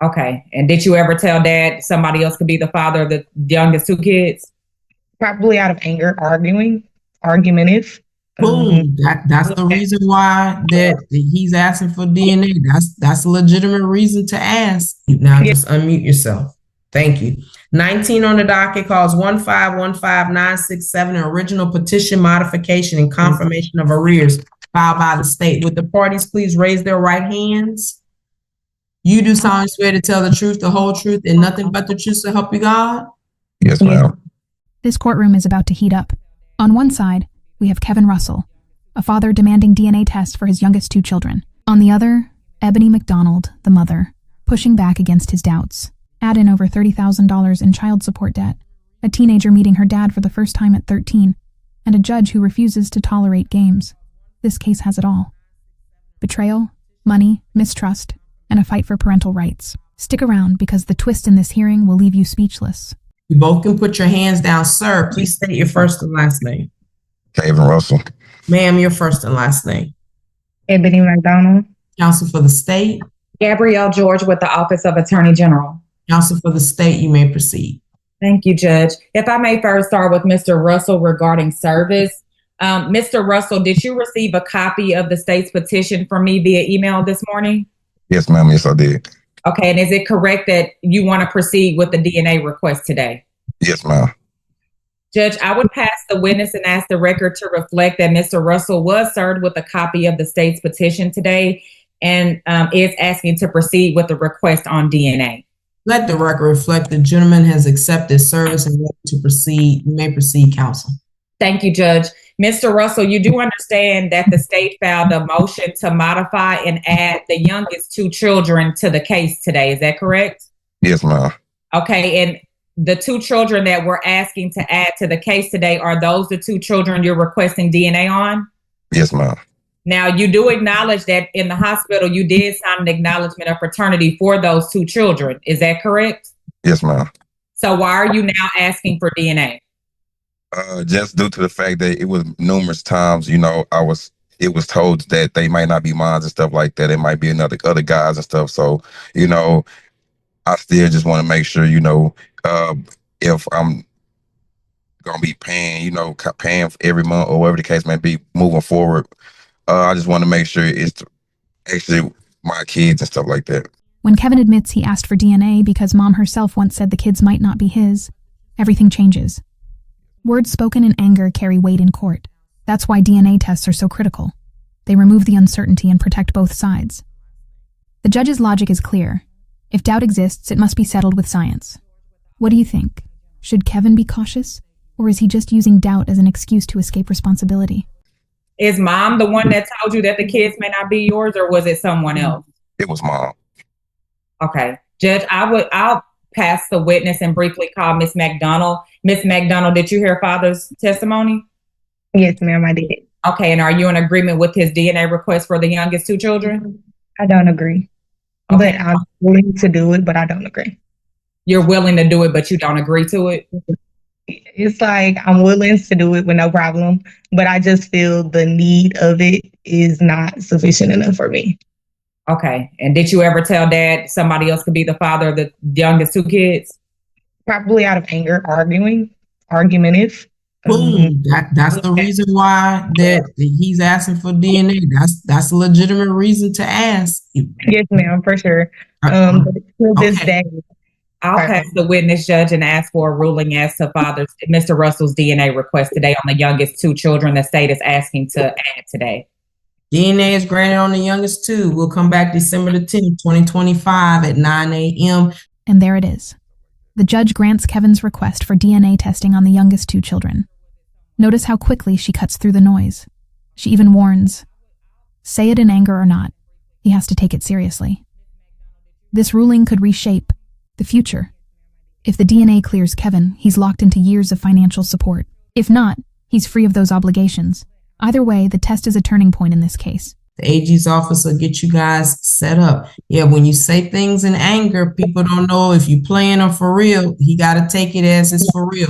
Okay. And did you ever tell Dad somebody else could be the father of the youngest two kids? Probably out of anger, argumentative. Boom. That's the reason why that he's asking for DNA. That's a legitimate reason to ask. Now just unmute yourself. Thank you. 19 on the docket calls 1515967, an original petition modification and confirmation of arrears filed by the state. Would the parties please raise their right hands? You do solemnly swear to tell the truth, the whole truth, and nothing but the truth, so help you God? Yes, ma'am. This courtroom is about to heat up. On one side, we have Kevin Russell, a father demanding DNA tests for his youngest two children. On the other, Ebony McDonald, the mother, pushing back against his doubts. Add in over $30,000 in child support debt, a teenager meeting her dad for the first time at 13, and a judge who refuses to tolerate games. This case has it all. Betrayal, money, mistrust, and a fight for parental rights. Stick around because the twist in this hearing will leave you speechless. You both can put your hands down, sir. Please state your first and last name. Kevin Russell. Ma'am, your first and last name. Ebony McDonald. Counsel for the state. Gabrielle George with the Office of Attorney General. Counsel for the state, you may proceed. Thank you, Judge. If I may first start with Mr. Russell regarding service. Mr. Russell, did you receive a copy of the state's petition from me via email this morning? Yes, ma'am. Yes, I did. Okay, and is it correct that you want to proceed with the DNA request today? Yes, ma'am. Judge, I would pass the witness and ask the record to reflect that Mr. Russell was served with a copy of the state's petition today and is asking to proceed with the request on DNA. Let the record reflect the gentleman has accepted service and ready to proceed. You may proceed, counsel. Thank you, Judge. Mr. Russell, you do understand that the state filed a motion to modify and add the youngest two children to the case today. Is that correct? Yes, ma'am. Okay, and the two children that we're asking to add to the case today, are those the two children you're requesting DNA on? Yes, ma'am. Now, you do acknowledge that in the hospital, you did sign an acknowledgement of paternity for those two children. Is that correct? Yes, ma'am. So why are you now asking for DNA? Just due to the fact that it was numerous times, it was told that they might not be mine and stuff like that. It might be other guys and stuff. So, I still just want to make sure, if I'm going to be paying every month or whatever the case may be moving forward, I just want to make sure it's actually my kids and stuff like that. When Kevin admits he asked for DNA because mom herself once said the kids might not be his, everything changes. Words spoken in anger carry weight in court. That's why DNA tests are so critical. They remove the uncertainty and protect both sides. The judge's logic is clear. If doubt exists, it must be settled with science. What do you think? Should Kevin be cautious? Or is he just using doubt as an excuse to escape responsibility? Is mom the one that told you that the kids may not be yours, or was it someone else? It was mom. Okay. Judge, I'll pass the witness and briefly call Miss McDonald. Miss McDonald, did you hear father's testimony? Yes, ma'am, I did. Okay, and are you in agreement with his DNA request for the youngest two children? I don't agree. Okay. But I'm willing to do it, but I don't agree. You're willing to do it, but you don't agree to it? It's like I'm willing to do it with no problem, but I just feel the need of it is not sufficient enough for me. Okay. And did you ever tell Dad somebody else could be the father of the youngest two kids? Probably out of anger, argumentative. Boom. That's the reason why that he's asking for DNA. That's a legitimate reason to ask. Yes, ma'am, for sure. But till this day, I'll pass the witness, judge, and ask for a ruling as to Mr. Russell's DNA request today on the youngest two children the state is asking to add today. DNA is granted on the youngest two. We'll come back December the 10th, 2025 at 9 a.m. And there it is. The judge grants Kevin's request for DNA testing on the youngest two children. Notice how quickly she cuts through the noise. She even warns, say it in anger or not, he has to take it seriously. This ruling could reshape the future. If the DNA clears Kevin, he's locked into years of financial support. If not, he's free of those obligations. Either way, the test is a turning point in this case. The AG's office will get you guys set up. Yeah, when you say things in anger, people don't know if you're playing or for real. He got to take it as it's for real.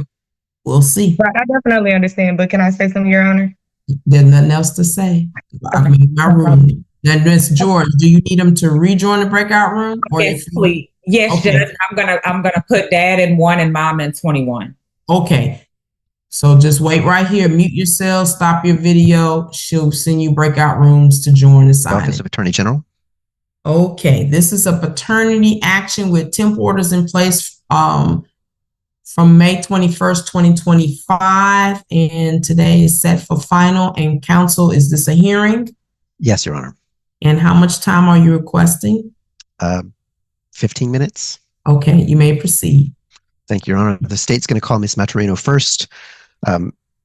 We'll see. Right, I definitely understand, but can I say something, Your Honor? There's nothing else to say. My room. Now, Ms. George, do you need him to rejoin the breakout room? Yes, please. Yes, Okay. Judge. I'm gonna put dad in 1 and mom in 21. Okay. So just wait right here. Mute yourself. Stop your video. She'll send you breakout rooms to join the signing. Office of Attorney General. Okay, this is a paternity action with temp orders in place from May 21st, 2025, and today is set for final. And counsel, is this a hearing? Yes, Your Honor. And how much time are you requesting? 15 minutes. Okay, you may proceed. Thank you, Your Honor. The state's going to call Ms. Maturino first.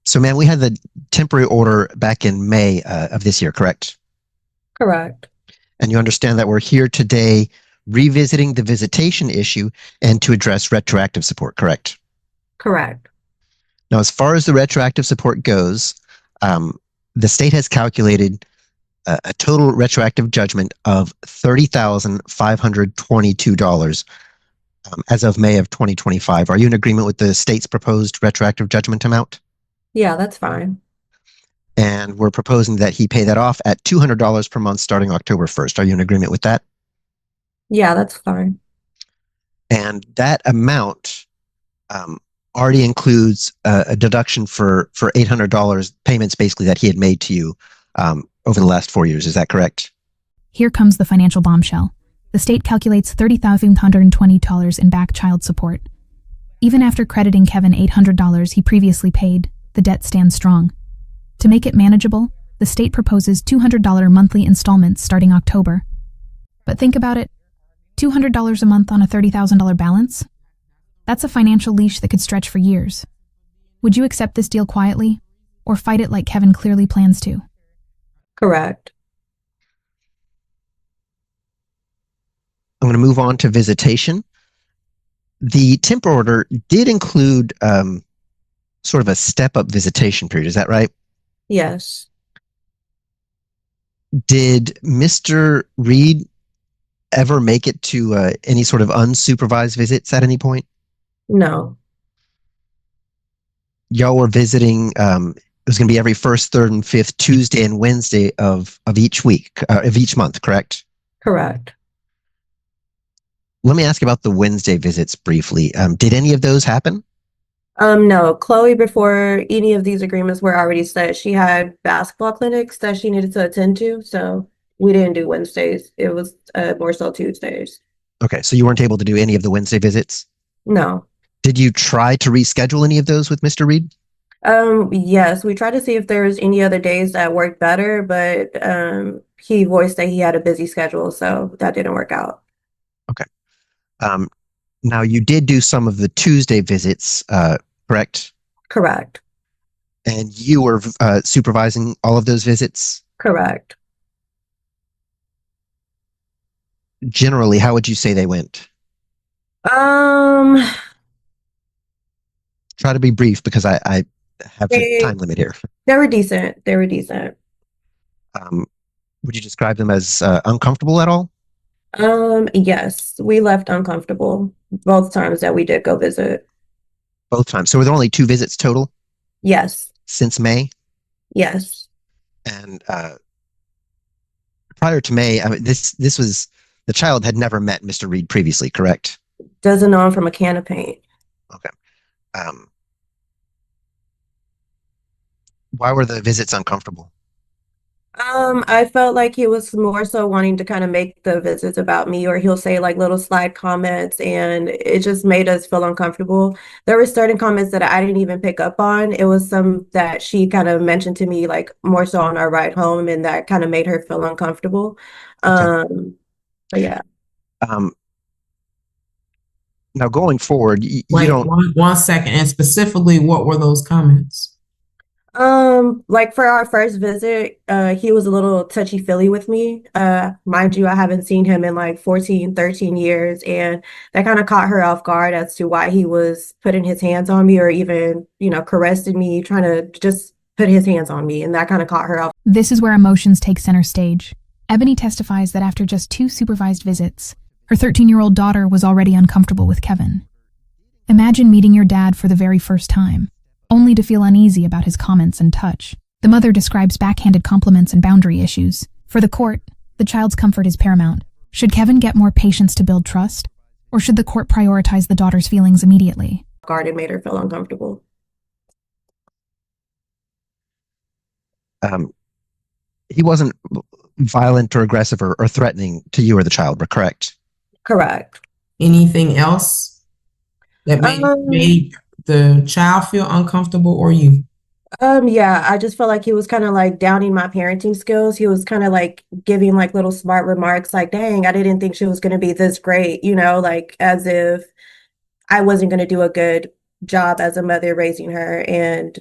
So, ma'am, we had the temporary order back in May of this year, correct? Correct. And you understand that we're here today revisiting the visitation issue and to address retroactive support, correct? Correct. Now, as far as the retroactive support goes, the state has calculated a total retroactive judgment of $30,522 as of May of 2025. Are you in agreement with the state's proposed retroactive judgment amount? Yeah, that's fine. And we're proposing that he pay that off at $200 per month starting October 1st. Are you in agreement with that? Yeah, that's fine. And that amount already includes a deduction for $800 payments basically that he had made to you over the last 4 years. Is that correct? Here comes the financial bombshell. The state calculates $30,520 in back child support. Even after crediting Kevin $800 he previously paid, the debt stands strong. To make it manageable, the state proposes $200 monthly installments starting October. But think about it, $200 a month on a $30,000 balance? That's a financial leash that could stretch for years. Would you accept this deal quietly, or fight it like Kevin clearly plans to? Correct. I'm going to move on to visitation. The temp order did include sort of a step-up visitation period. Is that right? Yes. Did Mr. Reed ever make it to any sort of unsupervised visits at any point? No. Y'all were visiting, it was going to be every first, third, and fifth Tuesday and Wednesday of each week, of each month, correct? Correct. Let me ask about the Wednesday visits briefly. Did any of those happen? No. Chloe, before any of these agreements were already set, she had basketball clinics that she needed to attend to, so we didn't do Wednesdays. It was more so Tuesdays. Okay, so you weren't able to do any of the Wednesday visits? No. Did you try to reschedule any of those with Mr. Reed? Yes, we tried to see if there was any other days that worked better, but he voiced that he had a busy schedule, so that didn't work out. Okay. Now, you did do some of the Tuesday visits, correct? Correct. And you were supervising all of those visits? Correct. Generally, how would you say they went? Try to be brief because I have a time limit here. They were decent. They were decent. Would you describe them as uncomfortable at all? Yes, we left uncomfortable both times that we did go visit. Both times. So were there only 2 visits total Yes. since May? Yes. And prior to May, I mean, this was, the child had never met Mr. Reed previously, correct? Doesn't know him from a can of paint. Okay. Why were the visits uncomfortable? I felt like he was more so wanting to kind of make the visits about me, or he'll say like little slide comments, and it just made us feel uncomfortable. There were certain comments that I didn't even pick up on. It was some that she kind of mentioned to me, like more so on our ride home, and that kind of made her feel uncomfortable. Okay. But yeah. Now going forward, you Wait, don't. one second. And specifically, what were those comments? Like for our first visit, he was a little touchy-feely with me. Mind you, I haven't seen him in like 14, 13 years, and that kind of caught her off guard as to why he was putting his hands on me, or even, caressing me, trying to just put his hands on me, and that kind of caught her off. This is where emotions take center stage. Ebony testifies that after just 2 supervised visits, her 13-year-old daughter was already uncomfortable with Kevin. Imagine meeting your dad for the very first time, only to feel uneasy about his comments and touch. The mother describes backhanded compliments and boundary issues. For the court, the child's comfort is paramount. Should Kevin get more patience to build trust? Or should the court prioritize the daughter's feelings immediately? Guarded made her feel uncomfortable. He wasn't violent or aggressive or threatening to you or the child, but correct? Correct. Anything else that made the child feel uncomfortable or you? Yeah, I just felt like he was kind of like downing my parenting skills. He was kind of like giving like little smart remarks like, dang, I didn't think she was going to be this great, like as if I wasn't going to do a good job as a mother raising her. And,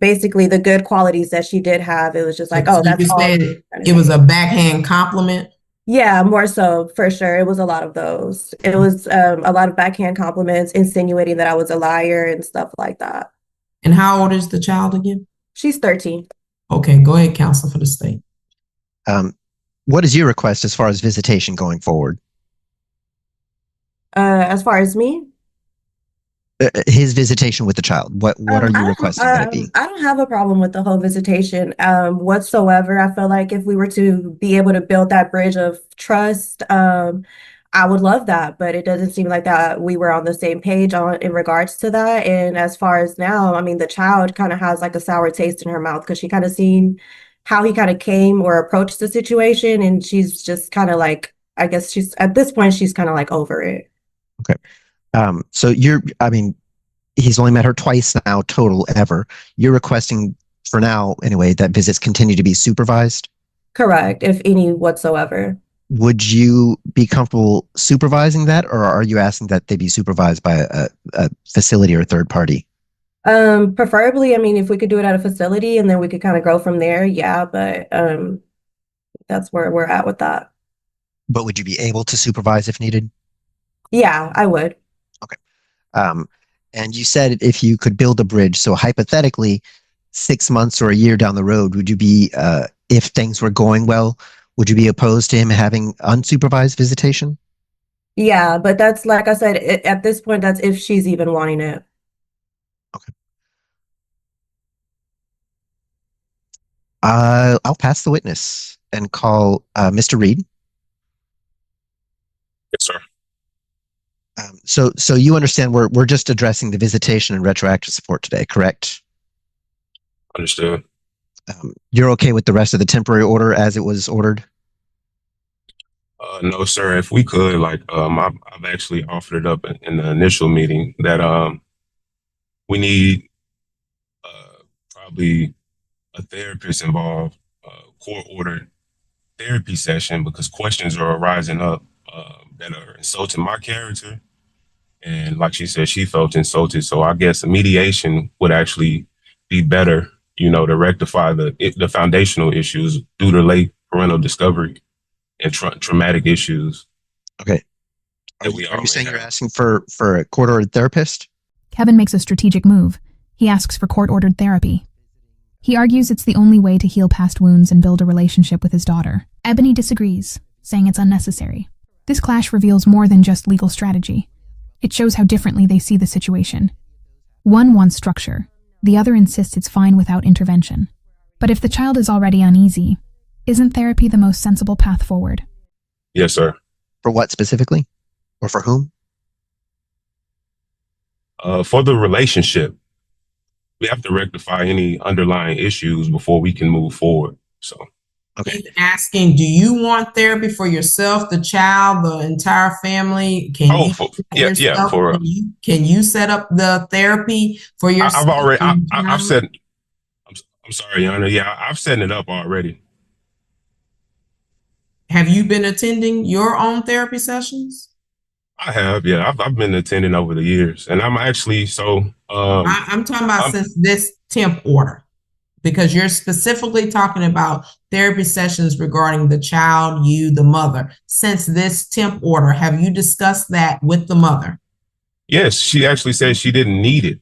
basically the good qualities that she did have, it was just like, So that's you all. said it was a backhand compliment? Yeah, more so, for sure. It was a lot of those. It was a lot of backhand compliments, insinuating that I was a liar and stuff like that. And how old is the child again? She's 13. Okay, go ahead, counsel for the state. What is your request as far as visitation going forward? As far as me? His visitation with the child. What are you requesting that it be? I don't have a problem with the whole visitation whatsoever. I feel like if we were to be able to build that bridge of trust, I would love that, but it doesn't seem like that we were on the same page in regards to that. And as far as now, I mean, the child kind of has like a sour taste in her mouth because she kind of seen how he kind of came or approached the situation, and she's just kind of like, I guess she's at this point, she's kind of like over it. Okay. So he's only met her twice now total ever. You're requesting for now, anyway, that visits continue to be supervised? Correct, if any whatsoever. Would you be comfortable supervising that, or are you asking that they be supervised by a facility or a third party? Preferably, I mean, if we could do it at a facility and then we could kind of go from there, yeah, but that's where we're at with that. But would you be able to supervise if needed? Yeah, I would. Okay. And you said if you could build a bridge, so hypothetically, 6 months or a year down the road, would you be, if things were going well, would you be opposed to him having unsupervised visitation? Yeah, but that's, like I said, at this point, that's if she's even wanting it. Okay. I'll pass the witness and call Mr. Reed. Yes, sir. So you understand we're just addressing the visitation and retroactive support today, correct? Understood. You're okay with the rest of the temporary order as it was ordered? No, sir. If we could, I've actually offered it up in the initial meeting that we need probably a therapist involved, court-ordered therapy session, because questions are arising up that are insulting my character. And like she said, she felt insulted. So I guess a mediation would actually be better, to rectify the foundational issues due to late parental discovery and traumatic issues. Okay. Are you saying you're asking for a court-ordered therapist? Kevin makes a strategic move. He asks for court-ordered therapy. He argues it's the only way to heal past wounds and build a relationship with his daughter. Ebony disagrees, saying it's unnecessary. This clash reveals more than just legal strategy. It shows how differently they see the situation. One wants structure. The other insists it's fine without intervention. But if the child is already uneasy, isn't therapy the most sensible path forward? Yes, sir. For what specifically? Or for whom? For the relationship. We have to rectify any underlying issues before we can move forward. So, okay. He's asking, do you want therapy for yourself, the child, the entire family? Can you set up the therapy for yourself? I've said, I'm sorry, Your Honor. Yeah, I've set it up already. Have you been attending your own therapy sessions? I have, yeah. I've been attending over the years, and I'm actually I'm talking about since this temp order, because you're specifically talking about therapy sessions regarding the child, you, the mother. Since this temp order, have you discussed that with the mother? Yes, she actually said she didn't need it.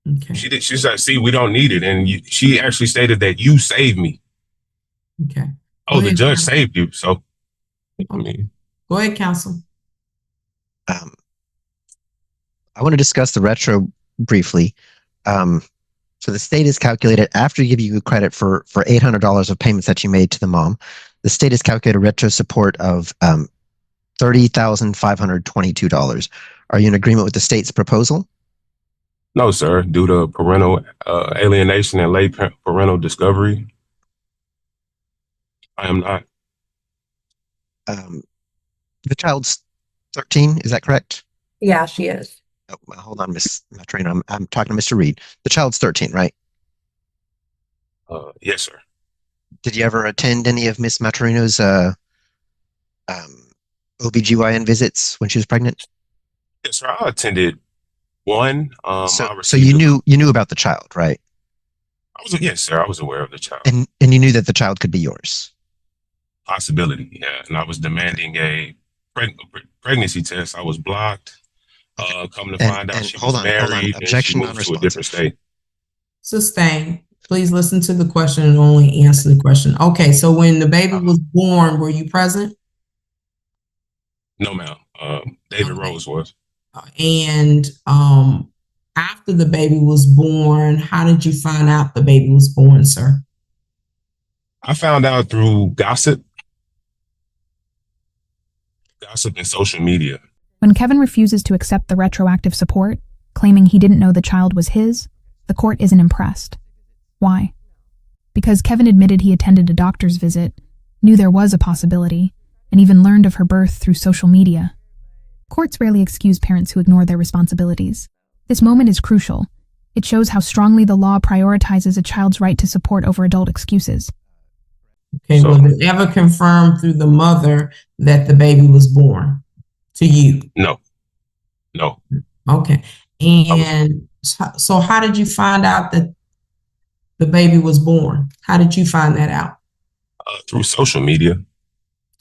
Okay. She said, "See, we don't need it," and she actually stated that you saved me. Okay. Oh, the judge saved you. So, I mean, go ahead, counsel. I want to discuss the retro briefly. So the state is calculated after giving you credit for $800 of payments that you made to the mom. The state has calculated retro support of $30,522. Are you in agreement with the state's proposal? No, sir. Due to parental alienation and late parental discovery, I am not. The child's 13, is that correct? Yeah, she is. Oh, hold on, Miss Matrina. I'm talking to Mr. Reed. The child's 13, right? Yes, sir. Did you ever attend any of Miss Matrina's OBGYN visits when she was pregnant? Yes, sir. I attended one. So you knew about the child, right? Yes, sir. I was aware of the child. And you knew that the child could be yours. Possibility, yeah. And I was demanding a pregnancy test. I was blocked. Come to find out she was married and she moved to a different state. Sustain. Please listen to the question and only answer the question. Okay, so when the baby was born, were you present? No, ma'am. David Rose was. And after the baby was born, how did you find out the baby was born, sir? I found out through gossip and social media. When Kevin refuses to accept the retroactive support, claiming he didn't know the child was his, the court isn't impressed. Why? Because Kevin admitted he attended a doctor's visit, knew there was a possibility, and even learned of her birth through social media. Courts rarely excuse parents who ignore their responsibilities. This moment is crucial. It shows how strongly the law prioritizes a child's right to support over adult excuses. Okay, was it ever confirmed through the mother that the baby was born to you? No. Okay. And so how did you find out that the baby was born? How did you find that out? Through social media.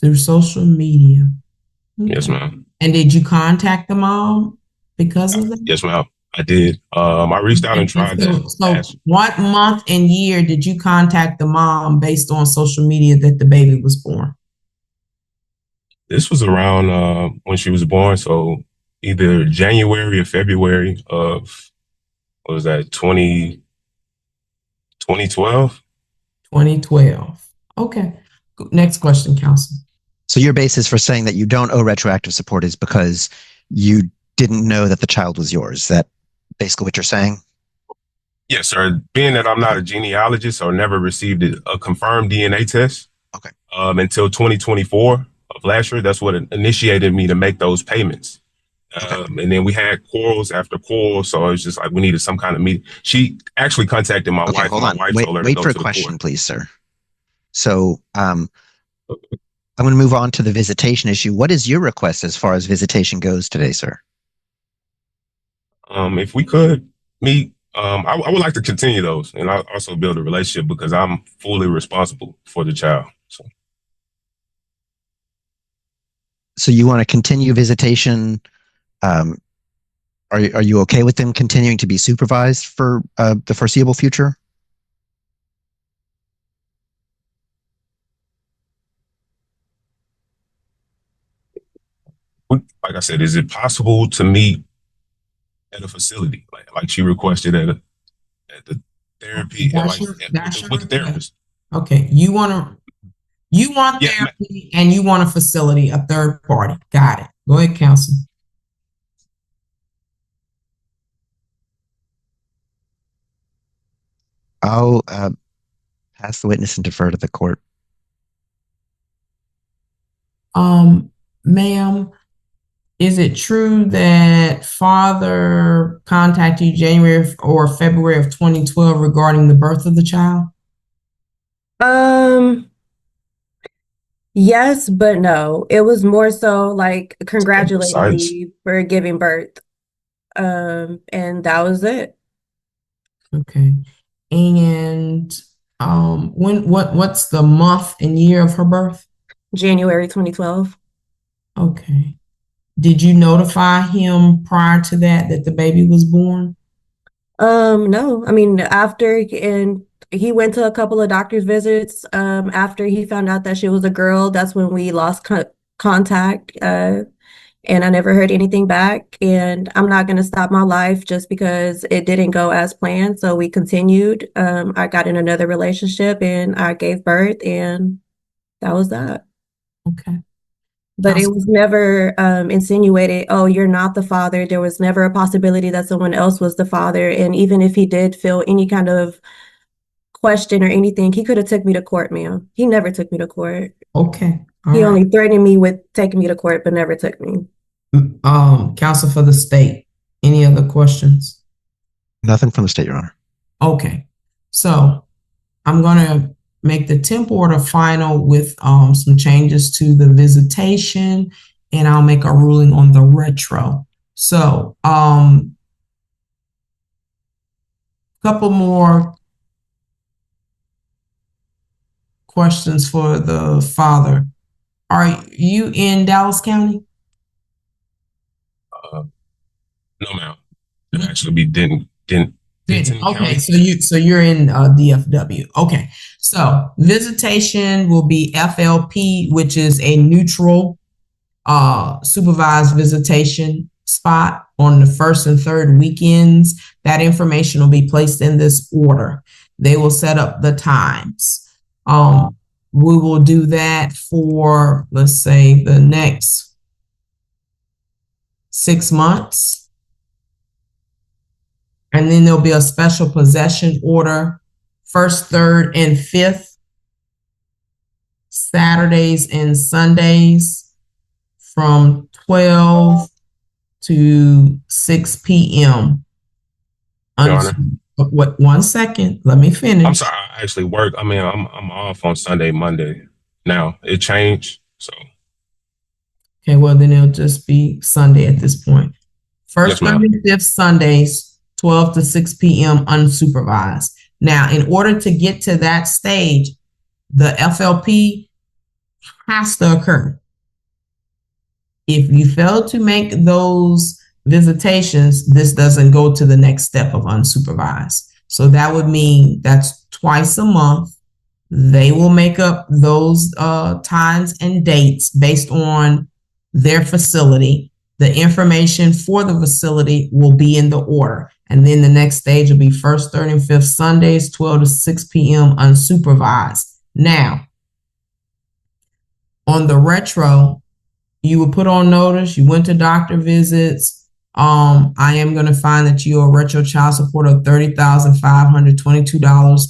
Through social media. Okay. Yes, ma'am. And did you contact the mom because of that? Yes, ma'am. I did. I reached out and tried that. So what month and year did you contact the mom based on social media that the baby was born? This was around when she was born. So either January or February of, what was that, 2012? 2012. Okay. Next question, counsel. So your basis for saying that you don't owe retroactive support is because you didn't know that the child was yours. Is that basically what you're saying? Yes, sir. Being that I'm not a genealogist or never received a confirmed DNA test until 2024 of last year, that's what initiated me to make those payments. And then we had quarrels after quarrels, so it was just like we needed some kind of meeting. She actually contacted my wife. Hold my on. wife told her to wait go for to a question, court. please, sir. So I'm going to move on to the visitation issue. What is your request as far as visitation goes today, sir? If we could meet, I would like to continue those, and I also build a relationship because I'm fully responsible for the child. So you want to continue visitation? Are you okay with them continuing to be supervised for the foreseeable future? Like I said, is it possible to meet at a facility, like she requested at the therapy, with the therapist? Okay, you want therapy and you want a facility, a third party. Got it. Go ahead, counsel. I'll pass the witness and defer to the court. Ma'am, is it true that father contacted you January or February of 2012 regarding the birth of the child? Yes, but no. It was more so like congratulating me for giving birth. And that was it. Okay. And what's the month and year of her birth? January 2012. Okay. Did you notify him prior to that the baby was born? No. I mean, and he went to a couple of doctor's visits. After he found out that she was a girl, that's when we lost contact. And I never heard anything back. And I'm not going to stop my life just because it didn't go as planned. So we continued. I got in another relationship and I gave birth, and that was that. Okay. But it was never insinuated, oh, you're not the father. There was never a possibility that someone else was the father. And even if he did feel any kind of question or anything, he could have took me to court, ma'am. He never took me to court. Okay. All He right. only threatened me with taking me to court, but never took me. Counsel for the state, any other questions? Nothing from the state, Your Honor. Okay. So I'm going to make the temp order final with some changes to the visitation, and I'll make a ruling on the retro. So couple more questions for the father. Are you in Dallas County? No, ma'am. It actually be Denton Okay, County. so you're in DFW. Okay, so visitation will be FLP, which is a neutral supervised visitation spot on the first and third weekends. That information will be placed in this order. They will set up the times. We will do that for, let's say, the next 6 months. And then there'll be a special possession order, first, third, and fifth, Saturdays and Sundays from 12 to 6 p.m. Your Honor. What? 1 second. Let me finish. I'm sorry. I actually work. I mean, I'm off on Sunday, Monday. Now it changed. So. Okay. Well, then it'll just be Sunday at this point. First, Yes, third, and fifth Sundays, 12 to 6 p.m. unsupervised. Now, in order to get to that stage, the FLP has to occur. If you fail to make those visitations, this doesn't go to the next step of unsupervised. So that would mean that's twice a month. They will make up those times and dates based on their facility. The information for the facility will be in the order. And then the next stage will be first, third, and fifth Sundays, 12 to 6 p.m. unsupervised. Now, on the retro, you will put on notice, you went to doctor visits. I am going to find that you owe retro child support of $30,522,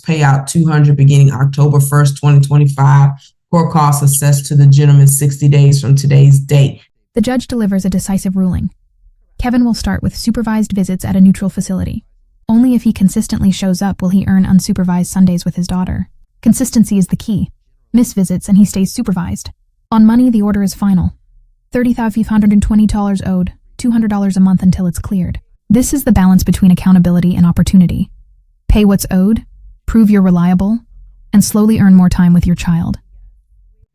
payout $200 beginning October 1st, 2025. Court costs assessed to the gentleman 60 days from today's date. The judge delivers a decisive ruling. Kevin will start with supervised visits at a neutral facility. Only if he consistently shows up will he earn unsupervised Sundays with his daughter. Consistency is the key. Miss visits and he stays supervised. On money, the order is final. $30,520 owed, $200 a month until it's cleared. This is the balance between accountability and opportunity. Pay what's owed, prove you're reliable, and slowly earn more time with your child.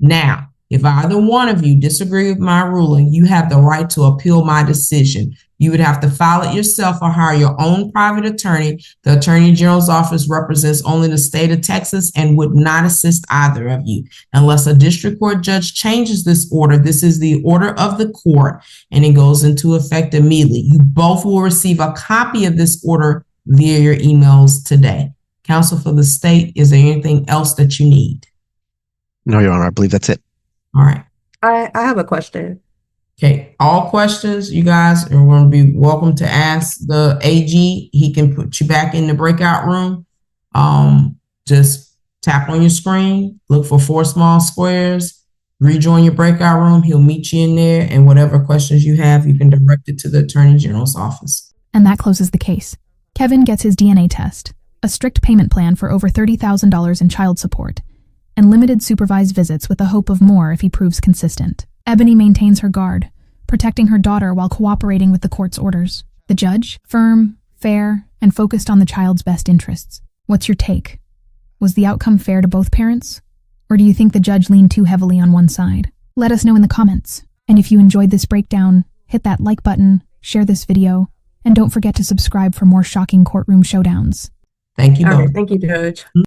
Now, if either one of you disagree with my ruling, you have the right to appeal my decision. You would have to file it yourself or hire your own private attorney. The Attorney General's office represents only the state of Texas and would not assist either of you. Unless a district court judge changes this order, this is the order of the court and it goes into effect immediately. You both will receive a copy of this order via your emails today. Counsel for the state, is there anything else that you need? No, Your Honor, I believe that's it. All right. I have a question. Okay, all questions you guys are going to be welcome to ask the AG. He can put you back in the breakout room. Just tap on your screen, look for 4 small squares, rejoin your breakout room. He'll meet you in there, and whatever questions you have, you can direct it to the Attorney General's office. And that closes the case. Kevin gets his DNA test, a strict payment plan for over $30,000 in child support, and limited supervised visits with the hope of more if he proves consistent. Ebony maintains her guard, protecting her daughter while cooperating with the court's orders. The judge, firm, fair, and focused on the child's best interests. What's your take? Was the outcome fair to both parents? Or do you think the judge leaned too heavily on one side? Let us know in the comments. And if you enjoyed this breakdown, hit that like button, share this video, and don't forget to subscribe for more shocking courtroom showdowns. Thank you All both. right, thank you, Judge.